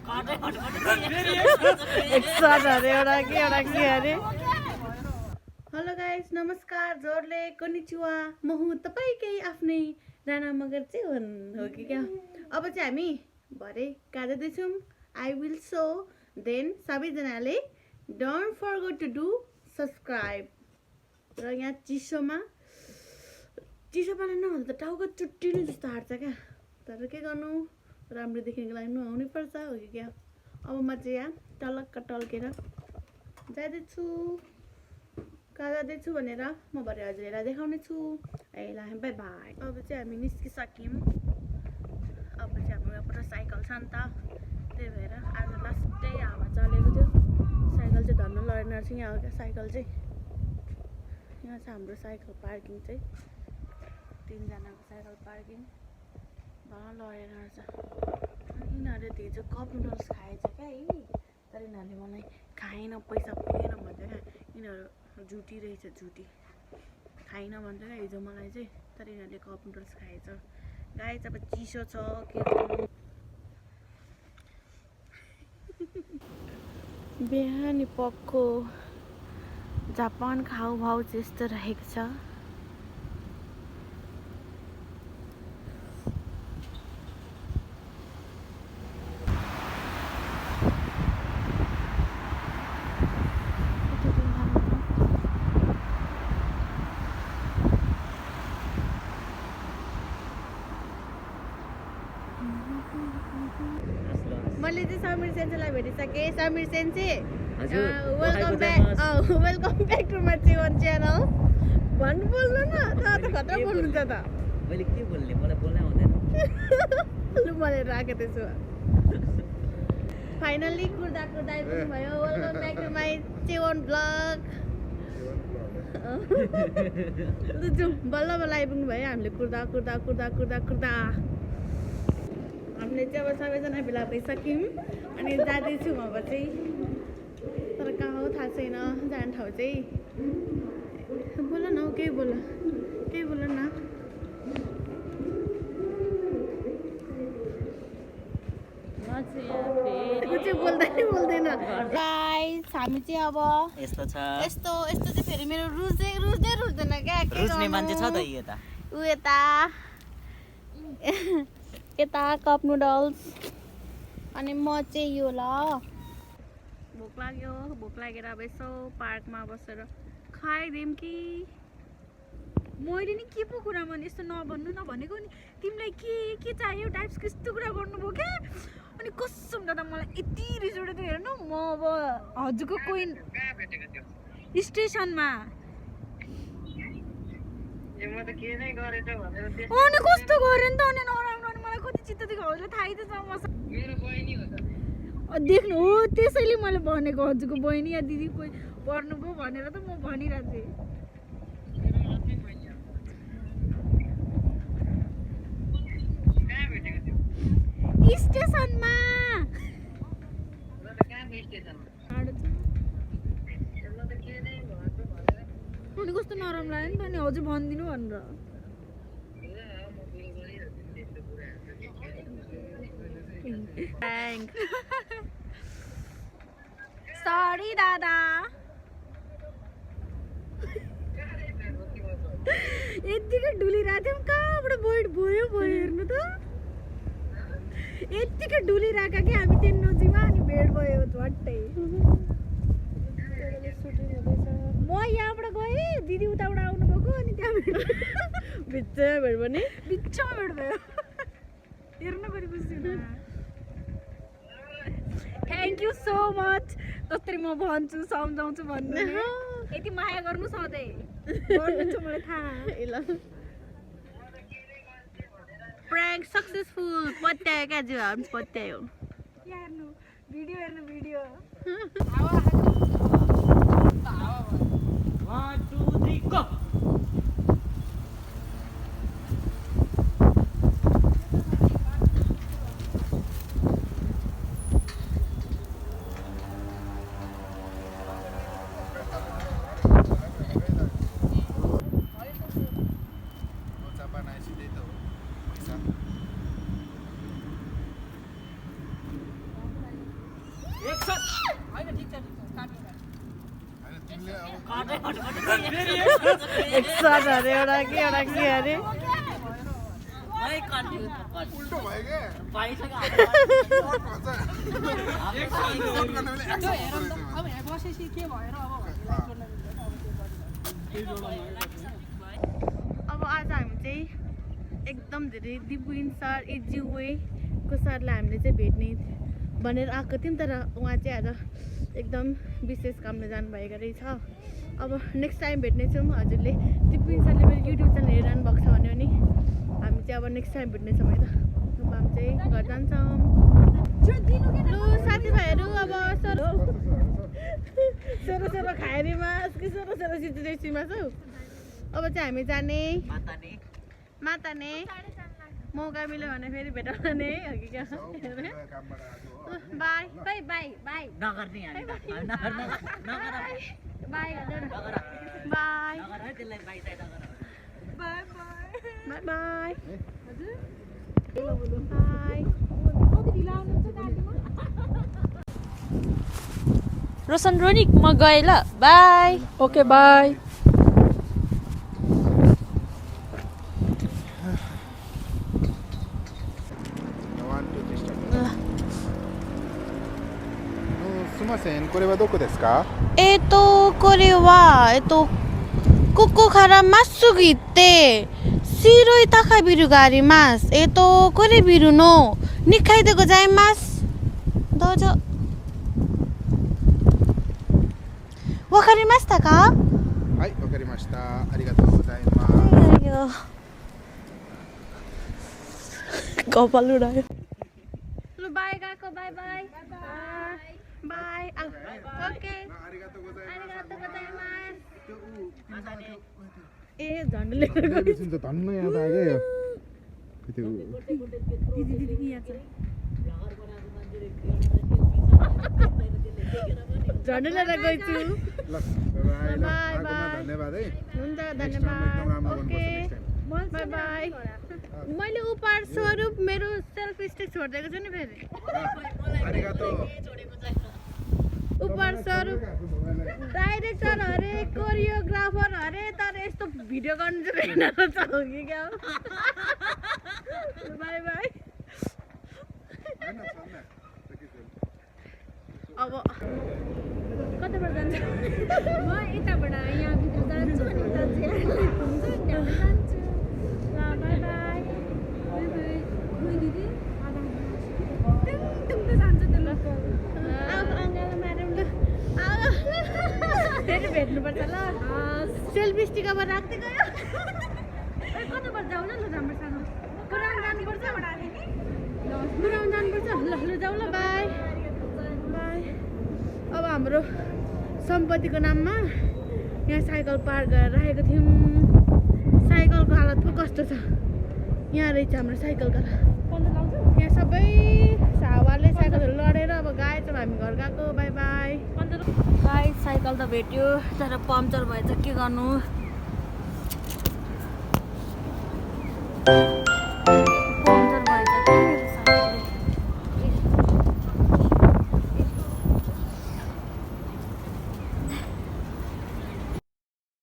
Hello guys, नमस्कार, जोरले konnichiwa. म हुँ तपाईकै आफ्नै राणा मगर चाहिँ हो कि क्या। अब चाहिँ हामी भरे कहाँ जाँदैछौँ, आई विल सो। देन सबैजनाले don't forget to do subscribe. र यहाँ चिसो पानी नहुँदा त टाउको चुट्टिनु जस्तो हार्छ क्या। तर के गर्नु, राम्रो देखिनुको लागि नुहाउनै पर्छ हो कि क्या। अब म चाहिँ यहाँ टलक्क टल्केर जाँदैछु। कहाँ जाँदैछु भनेर म भरे हजुरहरूलाई देखाउने छु। ल बाई बाई। अब चाहिँ हामी निस्किसक्यौँ। अब चाहिँ हाम्रो यहाँबाट साइकल छ नि त, त्यही भएर आज लास्टै हावा चलेको थियो। साइकल चाहिँ धन्न लडेन रहेछ। यहाँ क्या साइकल चाहिँ, यहाँ छ हाम्रो साइकल पार्किङ चाहिँ। 3 जनाको साइकल पार्किङ धन्न लडेन रहेछ। यिनीहरूले त हिजो कप नुडल्स खाएछ क्या है। तर यिनीहरूले मलाई खाएन, पैसा पुगेन भन्छ क्या। यिनीहरू झुटी रहेछ, झुटी खाइन भन्छ क्या हिजो मलाई चाहिँ। तर यिनीहरूले कप नुडल्स खाएछ। गाई चाहिँ अब चिसो छ के गर्नु। बिहानी पक्को जापान हाउभाउ चाहिँ यस्तो रहेको छ। मैले चाहिँ समीर सेन्सेलाई भेटिसकेँ। Sameer sensei, welcome back to my channel. बोल्नु न, त खतरा बोल्नुहुन्छ त। मैले के बोल्ने, मलाई बोल्नै आउँदैन। लु मैले राखेको त्यसो। फाइनली कुर्दा आइपुग्नु भयो। वेलकम ब्याक टु माई चेवन ब्लग। लु जाउँ, बल्ल आइपुग्नु भयो। हामीले कुर्दा हामीले चाहिँ अब सबैजना भेला भइसक्यौँ अनि जाँदैछौँ अब चाहिँ। तर कहाँ हो थाहा छैन जाने ठाउँ चाहिँ। बोल न हौ, केही बोल न। चाहिँ बोल्दैन। गाइस हामी चाहिँ अब यस्तो छ, यस्तो चाहिँ फेरि मेरो रुच्दैन क्या। रुच्ने मान्छे छ त यता। उ यता कप नुडल्स अनि म चाहिँ यो। ल भोक लागेर अब यसो पार्कमा बसेर खाइदिउँ कि। मैले नि के पो कुरा भने यस्तो नभन्नु नभनेको नि। तिमीलाई के चाहियो टाइप्सको यस्तो कुरा गर्नुभयो क्या। अनि कसम दादा मलाई यति रिस उठेको थियो। हेर्नु म अब हजुरको कोही स्टेसनमा अनि कस्तो गरेँ नि त। अनि नराम्रो, अनि मलाई कति चित्त दिएको हजुरलाई थाहै त छ। देख्नु हो, त्यसैले मैले भनेको हजुरको बहिनी या दिदी कोही पर्नुभयो भनेर त म भनिरहेको थिएँ। स्टेसनमा। अनि कस्तो नराम्रो लाग्यो नि त। अनि हजुर भनिदिनु भनेर। सरी दादा। यतिकै डुलिरहेको थियौँ, कहाँबाट भयो हेर्नु त। यतिकै डुलिरहेका कि हामी त्यहाँ नजिकमा, अनि भेट भयो झट्टै। म यहाँबाट गएँ, दिदी उताबाट आउनुभएको, अनि त्यहाँ बिचमा भेट भयो। हेर्नु पऱ्यो खुसी। Thank you so much. जसरी म भन्छु सम्झाउँछु भन्नु, यति माया गर्नु सधैँ गर्नुहुन्छ मलाई थाहा। Prank successful. पत्यायो क्या जो हामी पत्यायो। हेर्नु भिडियो। 1 2 3 गो। एक्सन अरे एउटा के अरे उल्टो भयो के अब आज हामी चाहिँ एकदम धेरै दिपुइन सर एजिवेको सरलाई हामीले चाहिँ भेट्ने भनेर आएको थियौँ तर उहाँ चाहिँ आज एकदम विशेष कामले जानुभएको रहेछ अब नेक्स्ट टाइम भेट्नेछौँ हजुरले दिपुइन सरले मेरो युट्युब च्यानल हेरिरहनु भएको छ भन्यो भने हामी चाहिँ अब नेक्स्ट टाइम भेट्नेछौँ है त अब हामी चाहिँ घर जान्छौँ लु साथीभाइहरू अब सोरो खाएरीमा सोरो सिचुएसनमा छौ अब चाहिँ हामी जाने माताने मौका मिल्यो भने फेरि भेटाउने हो कि क्या बाई बाई बाई बाई नगर्ने हामी त नगर by by by by by Roshan Ronik म गएँ ल बाई ओके बाईこれはどこですか？これはここからまっすぐ行って白い高いビルがあります。これビルの2階でございます。どうぞ。わかりましたか？はい、わかりました。ありがとうございます。कपाल उडायो लु बाई गएको बाई बाई बाई ओके ए झन्डै लिएर गयो धन्न याद आयो झन्डै लिएर गइछु बाई बाई धन्यवाद है हुन्छ धन्यवाद ओके बाई बाई मैले उपहार स्वरूप मेरो सेल्फ स्टिक छोडिदिएको छु नि फेरि उपहार स्वरूप डाइरेक्टर अरे कोरियोग्राफर अरे तर यस्तो भिडियो गर्नु चाहिँ रहेछ हो कि क्या बाई बाई अब कताबाट जान्छ म यताबाट यहाँ भित्र जान्छु अनि उता चाहिँ हुन्छ नि त्यहाँ जान्छु बाई बाई खोइ दिदी टुङ जान्छ त्यो लोक फेरि भेट्नुपर्छ ल सेल्फी स्टिक अब राख्दै गयो कताबाट जाउँ न ल राम्रोसँग पुरानो जानुपर्छ पुऱ्याउनु जानुपर्छ ल ल जाउँ ल बाई बाई अब हाम्रो सम्पत्तिको नाममा यहाँ साइकल पार्क गरेर राखेको थियौँ साइकलको हालत पो कस्तो छ यहाँ रहेछ हाम्रो साइकल घर यहाँ सबै हावाले साइकलहरू लडेर अब गएछौँ हामी घर गएको बाई बाई गाई साइकल त भेट्यो तर पम्चर भएछ के गर्नु